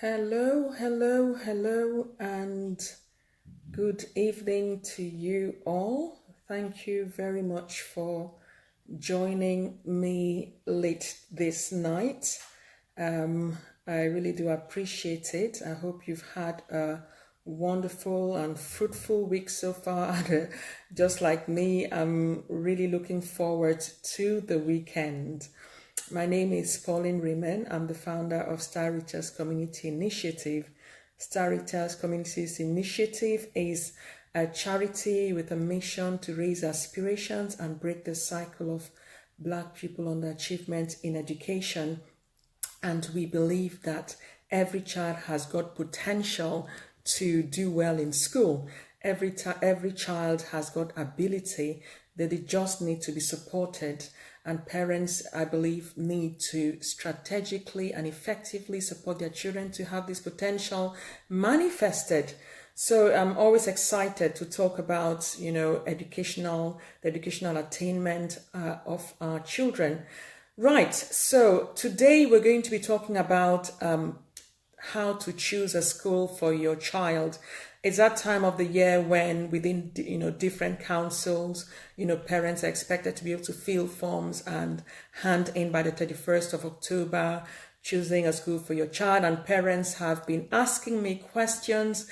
Hello, hello, hello, and good evening to you all. Thank you very much for joining me late this night. I really do appreciate it. I hope you've had a wonderful and fruitful week so far. Just like me, I'm really looking forward to the weekend. My name is Pauline Limen. I'm the founder of Star Richards Community Initiative. Star Richards Communities Initiative is a charity with a mission to raise aspirations and break the cycle of Black people underachievement in education. And we believe that every child has got potential to do well in school. Every child has got ability that they just need to be supported. And parents, I believe, need to strategically and effectively support their children to have this potential manifested. So I'm always excited to talk about, the educational attainment of our children. Right, so today we're going to be talking about how to choose a school for your child. It's that time of the year when within, different councils, parents are expected to be able to fill forms and hand in by the 31st of October, choosing a school for your child. And parents have been asking me questions,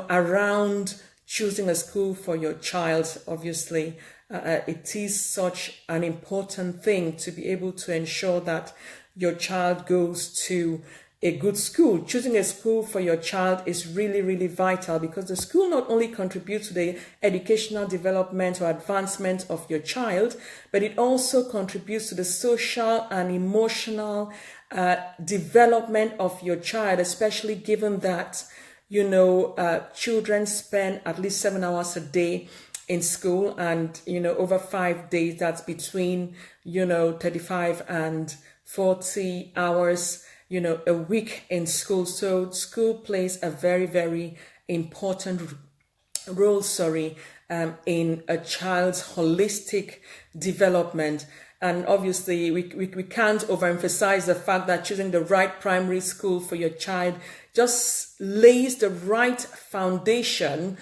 around choosing a school for your child. Obviously, it is such an important thing to be able to ensure that your child goes to a good school. Choosing a school for your child is really, really vital because the school not only contributes to the educational development or advancement of your child, but it also contributes to the social and emotional development of your child, especially given that, children spend at least 7 hours a day in school and, over 5 days, that's between, 35 and 40 hours a week in school. So school plays a very, very important role, in a child's holistic development. And obviously, we can't overemphasize the fact that choosing the right primary school for your child just lays the right foundation,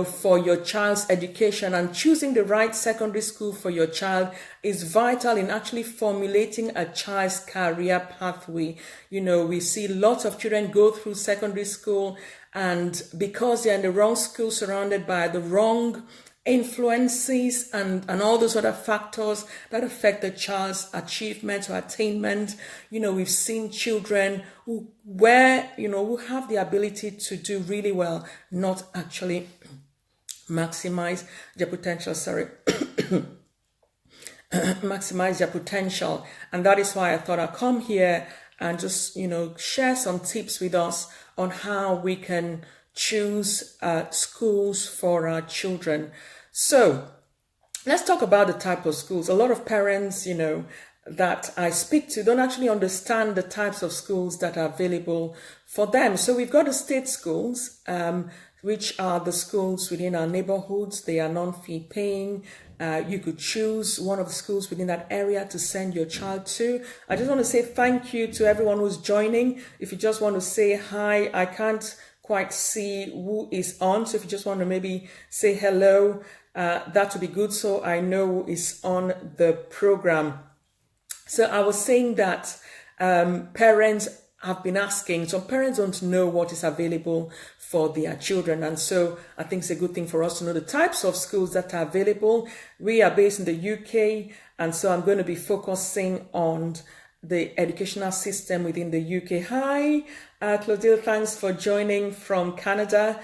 for your child's education. And choosing the right secondary school for your child is vital in actually formulating a child's career pathway. We see lots of children go through secondary school, and because they're in the wrong school, surrounded by the wrong influences and all those other factors that affect the child's achievement or attainment. We've seen children who have the ability to do really well, not actually maximize their potential, maximize their potential. And that is why I thought I'd come here and just, share some tips with us on how we can choose schools for our children. So let's talk about the type of schools. A lot of parents, that I speak to don't actually understand the types of schools that are available for them. So we've got the state schools, which are the schools within our neighborhoods. They are non-fee paying. You could choose one of the schools within that area to send your child to. I just want to say thank you to everyone who's joining. If you just want to say hi, I can't quite see who is on. So if you just want to maybe say hello, that would be good. So I know who is on the program. So I was saying that parents have been asking. Some parents don't know what is available for their children. And so I think it's a good thing for us to know the types of schools that are available. We are based in the UK. And so I'm going to be focusing on the educational system within the UK. Hi, Claudille, thanks for joining from Canada.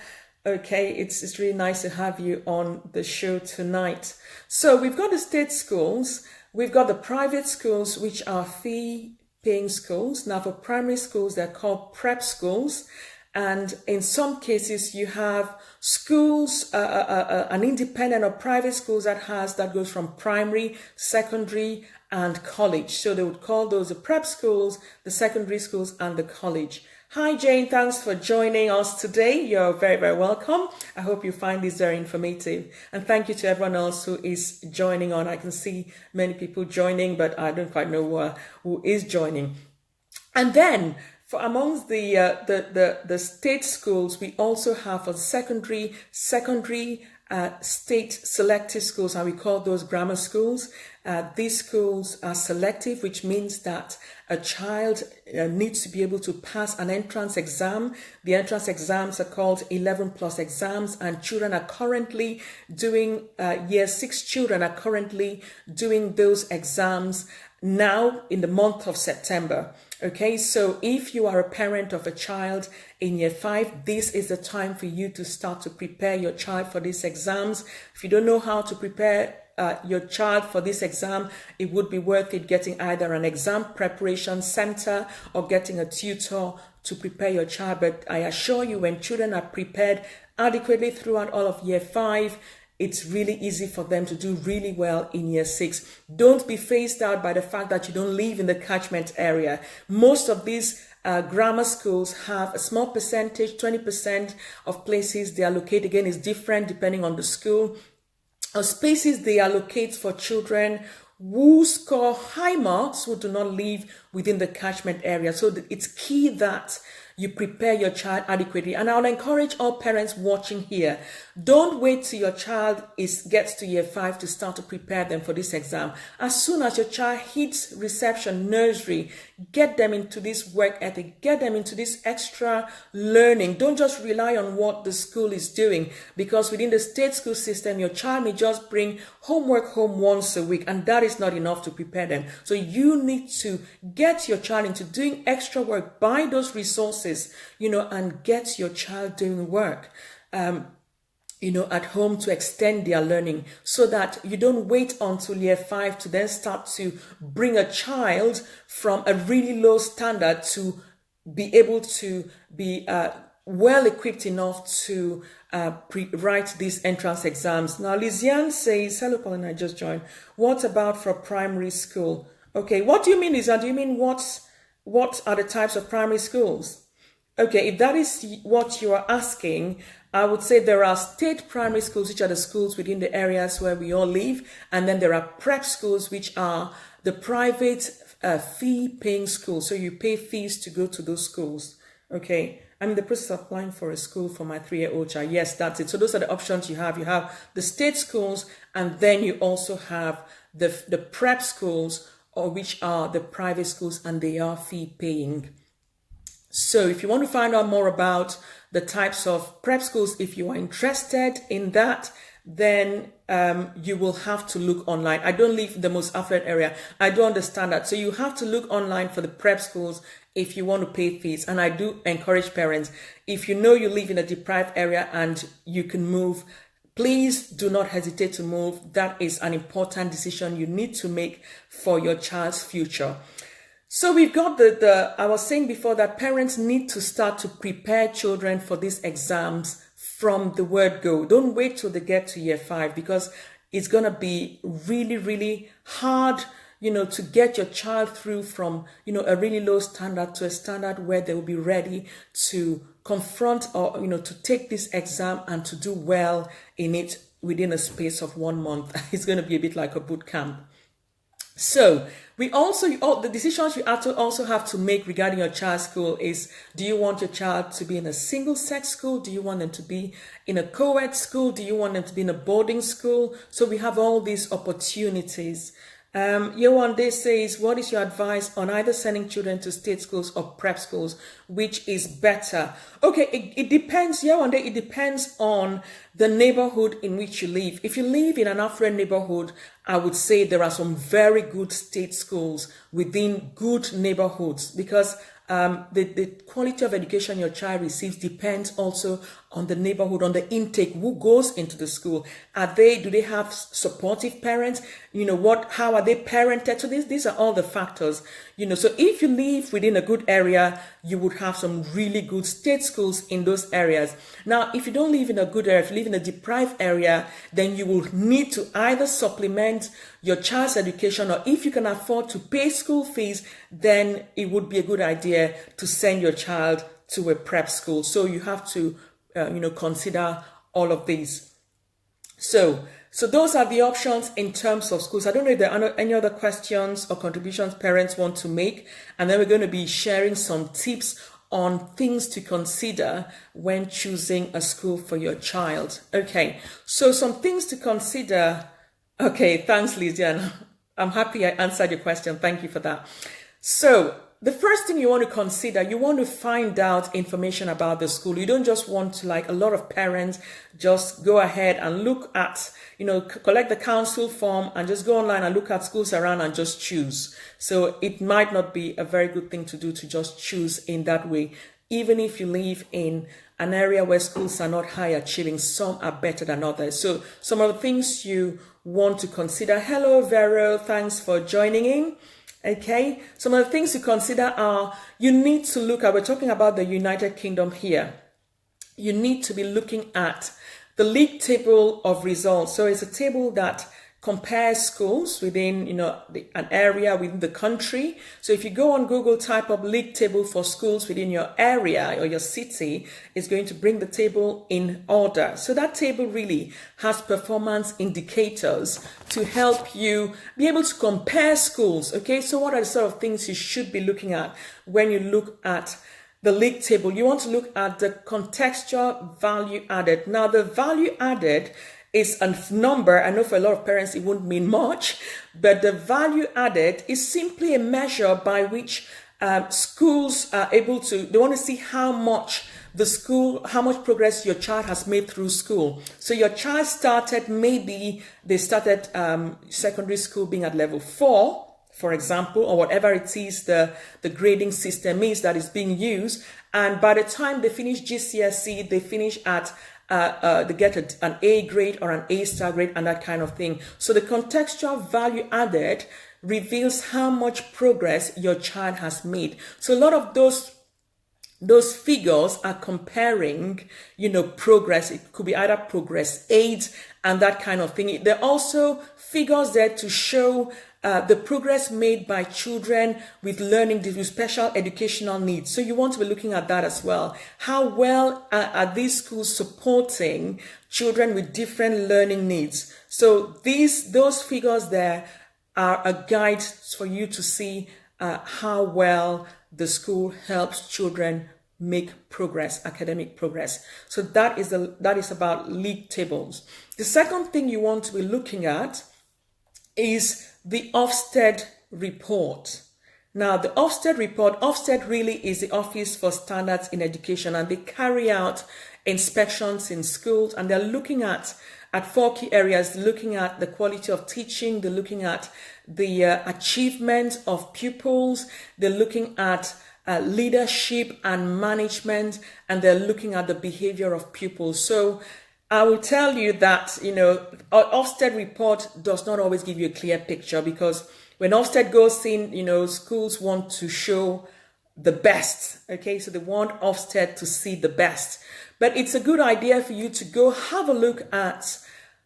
Okay, it's really nice to have you on the show tonight. So we've got the state schools, we've got the private schools, which are fee-paying schools. Now for primary schools, they're called prep schools. And in some cases, you have schools, an independent or private schools that goes from primary, secondary, and college. So they would call those the prep schools, the secondary schools, and the college. Hi, Jane. Thanks for joining us today. You're very, very welcome. I hope you find this very informative. And thank you to everyone else who is joining on. I can see many people joining, but I don't quite know who is joining. And then For amongst the state schools, we also have for secondary state selective schools, and we call those grammar schools. These schools are selective, which means that a child needs to be able to pass an entrance exam. The entrance exams are called 11 plus exams, and children are currently doing, year 6 children are currently doing those exams now in the month of September. Okay, so if you are a parent of a child in year 5, this is the time for you to start to prepare your child for these exams. If you don't know how to prepare your child for this exam, it would be worth it getting either an exam preparation center or getting a tutor to prepare your child. But I assure you, when children are prepared adequately throughout all of year 5, it's really easy for them to do really well in year 6. Don't be phased out by the fact that you don't live in the catchment area. Most of these grammar schools have a small percentage, 20% of places they allocate. Again, is different depending on the school. Spaces they allocate for children who score high marks, who do not live within the catchment area. So it's key that you prepare your child adequately. And I'll encourage all parents watching here, don't wait till your child gets to year 5 to start to prepare them for this exam. As soon as your child hits reception, nursery, get them into this work ethic, get them into this extra learning. Don't just rely on what the school is doing, because within the state school system, your child may just bring homework home once a week, and that is not enough to prepare them. So you need to get your child into doing extra work, buy those resources, and get your child doing work, at home to extend their learning, so that you don't wait until year 5 to then start to bring a child from a really low standard to be able to be well equipped enough to write these entrance exams. Now, Liziane says, hello, Pauline, I just joined. What about for primary school? Okay, what do you mean, Liziane? Do you mean what are the types of primary schools? Okay, if that is what you are asking, I would say there are state primary schools, which are the schools within the areas where we all live. And then there are prep schools, which are the private fee-paying schools. So you pay fees to go to those schools. Okay, I'm in the process of applying for a school for my 3-year-old child. Yes, that's it. So those are the options you have. You have the state schools, and then you also have the prep schools, or which are the private schools, and they are fee-paying. So if you want to find out more about the types of prep schools, if you are interested in that, then you will have to look online. I don't live in the most affluent area. I don't understand that. So you have to look online for the prep schools if you want to pay fees. And I do encourage parents, if you know you live in a deprived area and you can move, please do not hesitate to move. That is an important decision you need to make for your child's future. So we've got I was saying before that parents need to start to prepare children for these exams from the word go. Don't wait till they get to year 5, because it's going to be really, really hard, to get your child through from, a really low standard to a standard where they will be ready to confront or, to take this exam and to do well in it within a space of 1 month. It's going to be a bit like a boot camp. So the decisions you also have to make regarding your child's school is, do you want your child to be in a single sex school? Do you want them to be in a co-ed school? Do you want them to be in a boarding school? So we have all these opportunities. Yewande says, what is your advice on either sending children to state schools or prep schools? Which is better? Okay, it depends, Yewande. It depends on the neighborhood in which you live. If you live in an affluent neighborhood, I would say there are some very good state schools within good neighborhoods, because the quality of education your child receives depends also on the neighborhood, on the intake, who goes into the school. Do they have supportive parents? How are they parented? So these are all the factors, so if you live within a good area, you would have some really good state schools in those areas. Now, if you don't live in a good area, if you live in a deprived area, then you will need to either supplement your child's education, or if you can afford to pay school fees, then it would be a good idea to send your child to a prep school. So you have to consider all of these. So those are the options in terms of schools. I don't know if there are any other questions or contributions parents want to make, and then we're going to be sharing some tips on things to consider when choosing a school for your child. Okay, so some things to consider. Okay, thanks, Lysiane. I'm happy I answered your question. Thank you for that. So the first thing you want to consider, you want to find out information about the school. You don't just want to, like a lot of parents, just go ahead and look at, collect the council form and just go online and look at schools around and just choose. So it might not be a very good thing to do, to just choose in that way. Even if you live in an area where schools are not high achieving, some are better than others. So some of the things you want to consider. Hello, Vero. Thanks for joining in. Okay, some of the things to consider are, you need to look at, we're talking about the United Kingdom here. You need to be looking at the league table of results. So it's a table that compares schools within, an area within the country. So if you go on Google, type up league table for schools within your area or your city, it's going to bring the table in order. So that table really has performance indicators to help you be able to compare schools. Okay, so what are the sort of things you should be looking at when you look at the league table? You want to look at the contextual value added. Now, the value added is a number. I know for a lot of parents it won't mean much, but the value added is simply a measure by which schools are able to, they want to see how much progress your child has made through school. So your child started, maybe they started secondary school being at level 4, for example, or whatever it is the grading system is that is being used. And by the time they finish GCSE, they finish at they get an A grade or an A star grade and that kind of thing. So the contextual value added reveals how much progress your child has made. So a lot of those figures are comparing, progress. It could be either progress aids and that kind of thing. There are also figures there to show the progress made by children with learning, with special educational needs. So you want to be looking at that as well. How well are these schools supporting children with different learning needs? So those figures there are a guide for you to see how well the school helps children make progress, academic progress. So that is about league tables. The second thing you want to be looking at is the Ofsted report. Now, the Ofsted report, Ofsted really is the Office for Standards in Education, and they carry out inspections in schools, and they're looking at 4 key areas. They're looking at the quality of teaching, they're looking at the achievement of pupils, they're looking at leadership and management, and they're looking at the behavior of pupils. So I will tell you that, Ofsted report does not always give you a clear picture, because when Ofsted goes in, schools want to show the best. Okay, so they want Ofsted to see the best. But it's a good idea for you to go have a look at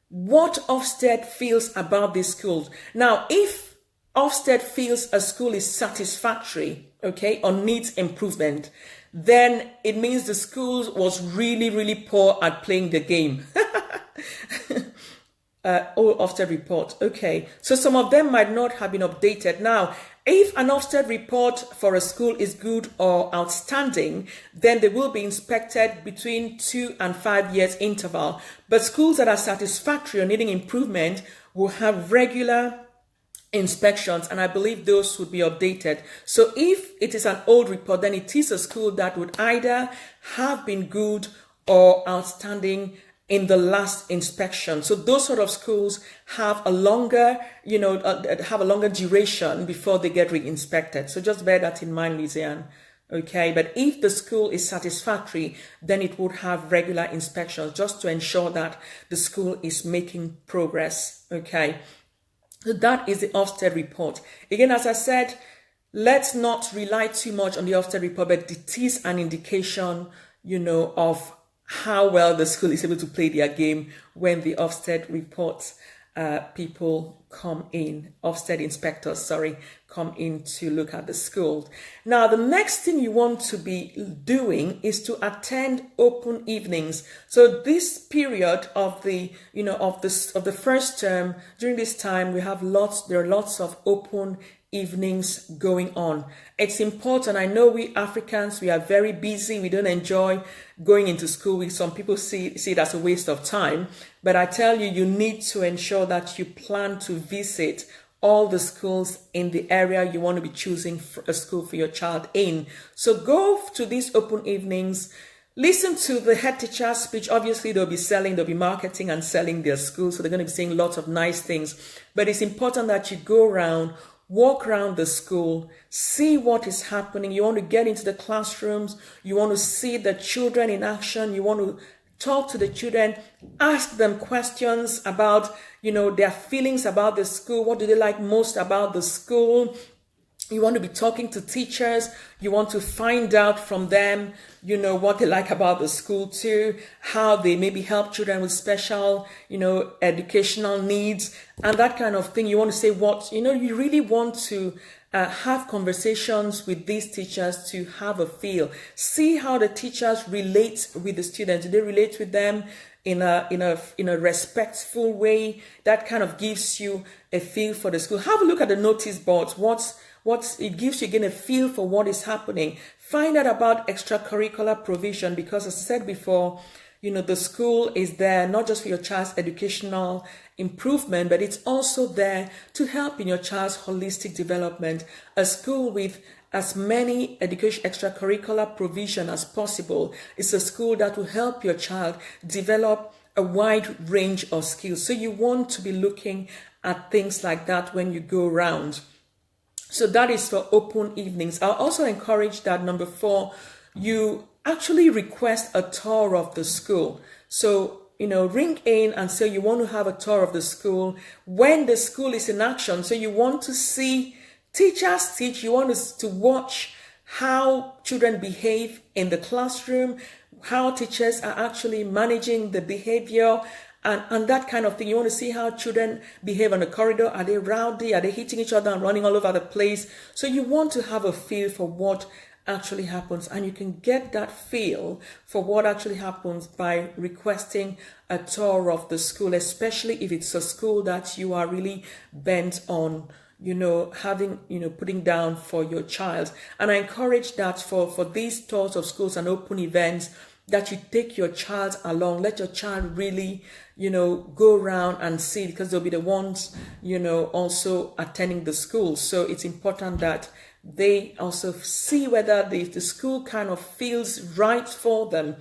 what Ofsted feels about these schools. Now, if Ofsted feels a school is satisfactory, okay, or needs improvement, then it means the school was really, really poor at playing the game. Ofsted report. Okay, so some of them might not have been updated. Now, if an Ofsted report for a school is good or outstanding, then they will be inspected between 2 and 5 years interval. But schools that are satisfactory or needing improvement will have regular inspections, and I believe those would be updated. So if it is an old report, then it is a school that would either have been good or outstanding in the last inspection. So those sort of schools have a longer, duration before they get re-inspected. So just bear that in mind, Lysiane. Okay, but if the school is satisfactory, then it would have regular inspections just to ensure that the school is making progress. Okay. So that is the Ofsted report. Again, as I said, let's not rely too much on the Ofsted report, but it is an indication, of how well the school is able to play their game when the Ofsted report people come in, Ofsted inspectors, sorry, come in to look at the school. Now, the next thing you want to be doing is to attend open evenings. So this period of the, of the first term, during this time, there are lots of open evenings going on. It's important. I know we Africans, we are very busy. We don't enjoy going into school. Some people see it as a waste of time. But I tell you, you need to ensure that you plan to visit all the schools in the area you want to be choosing a school for your child in. So go to these open evenings. Listen to the head teacher's speech. Obviously, they'll be marketing and selling their school. So they're going to be saying lots of nice things. But it's important that you go around, walk around the school, see what is happening. You want to get into the classrooms. You want to see the children in action. You want to talk to the children, ask them questions about, their feelings about the school. What do they like most about the school? You want to be talking to teachers. You want to find out from them, what they like about the school too, how they maybe help children with special, educational needs and that kind of thing. You want to say you really want to have conversations with these teachers to have a feel. See how the teachers relate with the students. Do they relate with them in a respectful way? That kind of gives you a feel for the school. Have a look at the notice boards. It gives you again a feel for what is happening. Find out about extracurricular provision, because as I said before, the school is there not just for your child's educational improvement, but it's also there to help in your child's holistic development. A school with as many extracurricular provision as possible is a school that will help your child develop a wide range of skills. So you want to be looking at things like that when you go around. So that is for open evenings. I'll also encourage that, number 4, you actually request a tour of the school. So, ring in and say you want to have a tour of the school when the school is in action. So you want to see teachers teach. You want to watch how children behave in the classroom, how teachers are actually managing the behavior, and that kind of thing. You want to see how children behave on the corridor. Are they rowdy? Are they hitting each other and running all over the place? So you want to have a feel for what actually happens, and you can get that feel for what actually happens by requesting a tour of the school, especially if it's a school that you are really bent on putting down for your child. And I encourage that for these tours of schools and open events, that you take your child along. Let your child really, go around and see, because they'll be the ones, also attending the school. So it's important that they also see whether the school kind of feels right for them.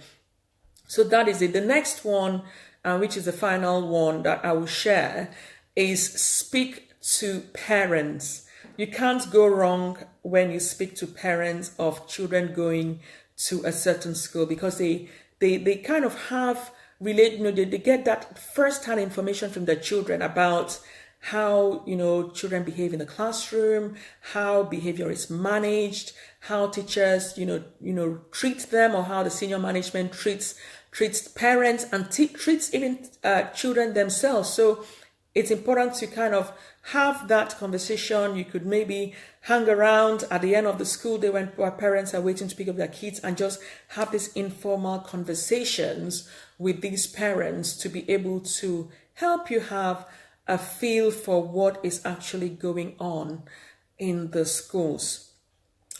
So that is it. The next one, which is the final one that I will share, is speak to parents. You can't go wrong when you speak to parents of children going to a certain school, because they kind of have they get that first-hand information from their children about how children behave in the classroom, how behavior is managed, how teachers treat them, or how the senior management treats parents and treats even children themselves. So it's important to kind of have that conversation. You could maybe hang around at the end of the school day when parents are waiting to pick up their kids, and just have these informal conversations with these parents to be able to help you have a feel for what is actually going on in the schools.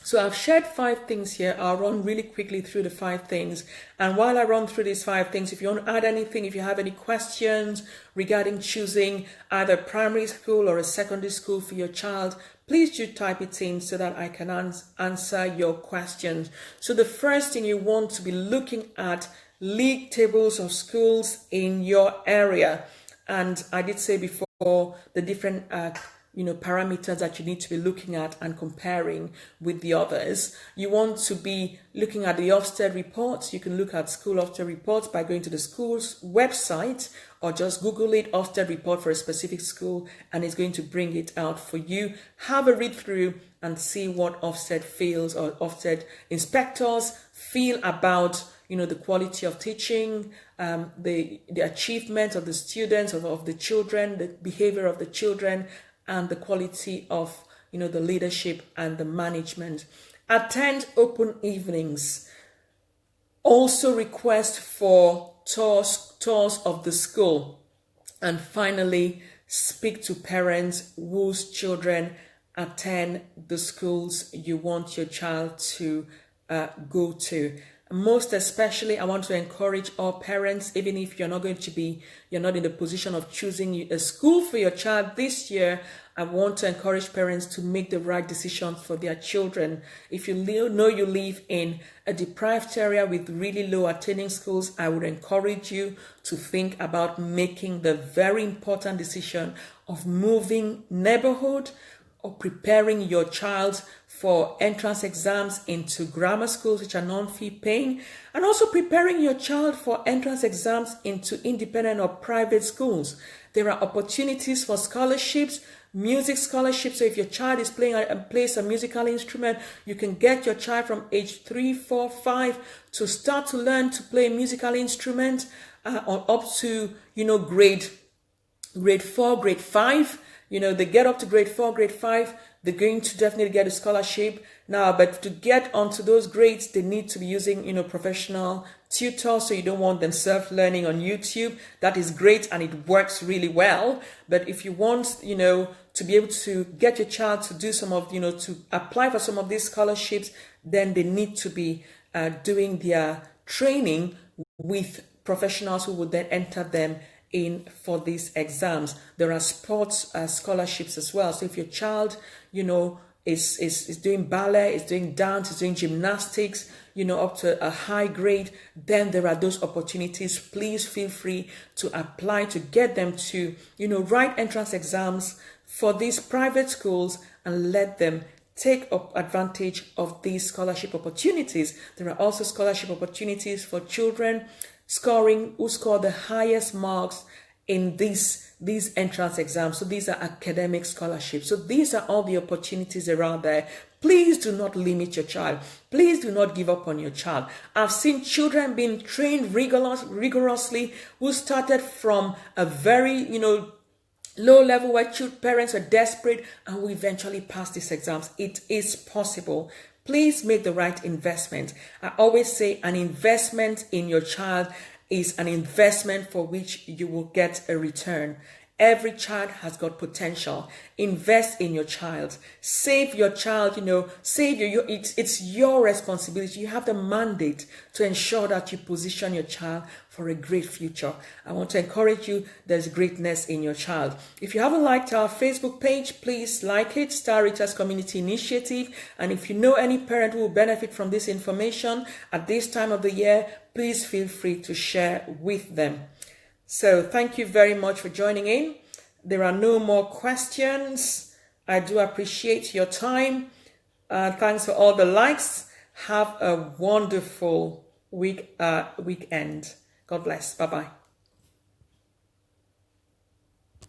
So I've shared 5 things here. I'll run really quickly through the 5 things. And while I run through these 5 things, if you want to add anything, if you have any questions regarding choosing either primary school or a secondary school for your child, please do type it in so that I can answer your questions. So the first thing, you want to be looking at league tables of schools in your area. And I did say before the different parameters that you need to be looking at and comparing with the others. You want to be looking at the Ofsted reports. You can look at school Ofsted reports by going to the school's website, or just Google it, Ofsted report for a specific school, and it's going to bring it out for you. Have a read through and see what Ofsted feels, or Ofsted inspectors feel about the quality of teaching, the achievement of the students, of the children, the behavior of the children, and the quality of, the leadership and the management. Attend open evenings. Also request for tours of the school. And finally, speak to parents whose children attend the schools you want your child to go to. Most especially, I want to encourage all parents, even if you're not in the position of choosing a school for your child this year, I want to encourage parents to make the right decision for their children. If you know you live in a deprived area with really low attending schools, I would encourage you to think about making the very important decision of moving neighborhood or preparing your child for entrance exams into grammar schools which are non-fee paying, and also preparing your child for entrance exams into independent or private schools. There are opportunities for scholarships, music scholarships. So if your child is plays a musical instrument, you can get your child from age 3, 4, 5 to start to learn to play a musical instrument, or up to grade 4, grade 5. They get up to grade 4, grade 5, they're going to definitely get a scholarship. Now, but to get onto those grades, they need to be using, professional tutors. So you don't want them self-learning on YouTube. That is great and it works really well. But if you want, to be able to get your child to do some of, to apply for some of these scholarships, then they need to be doing their training with professionals who would then enter them in for these exams. There are sports scholarships as well. So if your child, is doing ballet, is doing dance, is doing gymnastics, up to a high grade, then there are those opportunities. Please feel free to apply to get them to, write entrance exams for these private schools and let them take up advantage of these scholarship opportunities. There are also scholarship opportunities for children who score the highest marks in these entrance exams. So these are academic scholarships. So these are all the opportunities around there. Please do not limit your child. Please do not give up on your child. I've seen children being trained rigorously who started from a very, low level where parents are desperate and who eventually pass these exams. It is possible. Please make the right investment. I always say an investment in your child is an investment for which you will get a return. Every child has got potential. Invest in your child. Save your child, it's your responsibility. You have the mandate to ensure that you position your child for a great future. I want to encourage you, there's greatness in your child. If you haven't liked our Facebook page, please like it, Star Reachers Community Initiative. And if you know any parent who will benefit from this information at this time of the year, please feel free to share with them. So thank you very much for joining in. There are no more questions. I do appreciate your time. Thanks for all the likes. Have a wonderful weekend. God bless. Bye-bye.